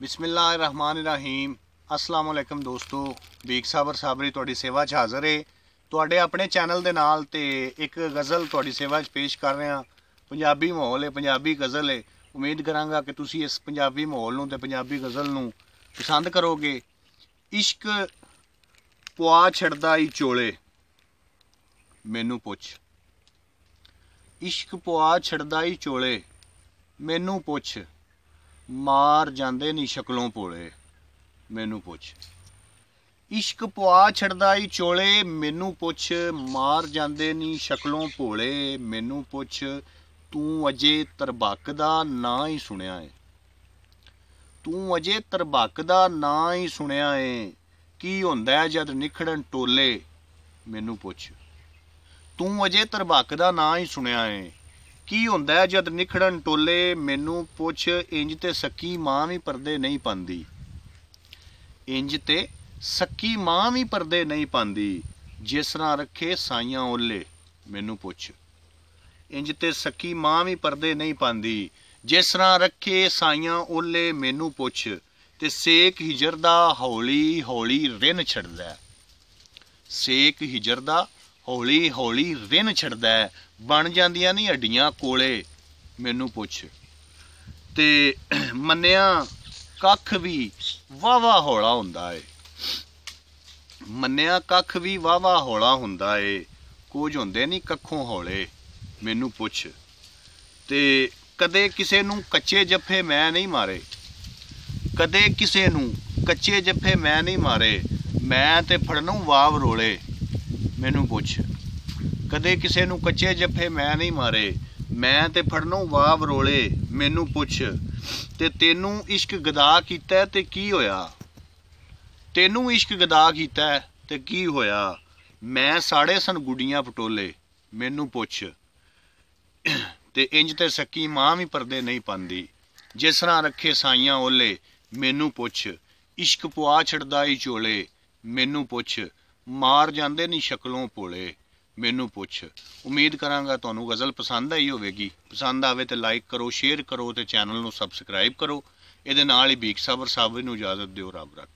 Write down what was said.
बिस्मिल्लाहिर्रहमानिर्रहीम। अस्सलाम वालेकुम दोस्तों, बीक साबर साबरी तुहाडी सेवा 'च हाज़र है। तुहाडे अपने चैनल दे नाल ते एक गज़ल तुहाडी सेवा 'च पेश कर रहे हैं। पंजाबी माहौल है, पंजाबी गज़ल है। उम्मीद करांगा कि तुसी इस पंजाबी माहौल नूं ते पंजाबी गज़ल नूं पसंद करोगे। इश्क पुआ छड़दा ई चोले मैनू पुछ, इश्क पुआ छड़दा ई चोले मैनू पुछ, मार जांदे नी शक्लों भोले मैनू पुछ। इश्क पुआ छड़दा ई चोले मैनू पुछ, मार जांदे नी शक्लों भोले मैनू पुछ। तू अजे तरबक दा नां ही सुनिया है, तू अजे तरबक दा नां ही सुनिया है। की हुंदा है जद निखड़न टोले मैनू पुछ। तू अजे तरबक दा नां ही सुनिया है, की हुंदा है जद निखड़न टोले मैनू पुछ। इंज ते सक्की मां भी परदे नहीं पांदी, इंज ते सक्की मां भी परदे नहीं पांदी, जिस तरह रखे साइयां ओले मैनू पुछ। इंज ते सक्की मां भी परदे नहीं पांदी, जिस तरह रखे साइयां ओले मैनू पुछ। ते सेक हिजर दा हौली हौली रिन छड़दा है, सेक हिजर दा हौली हौली रिन छड़दा है। बन जांदियां नी हड्डियां कोले मैनू पुछ। ते मन्निया कख भी वावा हौला हुंदा है, मन्निया कख भी वावा हौला हुंदा है। कुछ हुंदे नी कखों हौले मैनू पुछ। ते कदे किसे नूं कच्चे जफ्फे मैं नहीं मारे, कदे किसे नूं कच्चे जफ्फे मैं नहीं मारे, मैं ते फड़नों वाव रोले मैनू पुछ। कदे किसे नूं कच्चे जफ्फे मैं नहीं मारे, मैं ते फड़नों वाव रोले मैनू पुछ। ते तेनू इश्क गदा कीता ते की होया, तेनू इश्क गदा कीता ते की होया। मैं साड़े सन गुड्डियां पटोले मैनू पुछ। ते इंज ते सक्की मां भी परदे नहीं पांदी, जिस तरह रखे साइयां ओले मैनू पुछ। इश्क पुआ छड़दा ई चोले मैनू पुछ, मार जांदे नी शक्लों भोले मैनू पुछ। उम्मीद करांगा तुहानू गज़ल पसंद आई होवेगी। पसंद आवे तो लाइक करो, शेयर करो, तो चैनल नू सबसक्राइब करो। इहदे नाल ही बीक साबर साबरी नू इजाज़त दिओ। रब रख।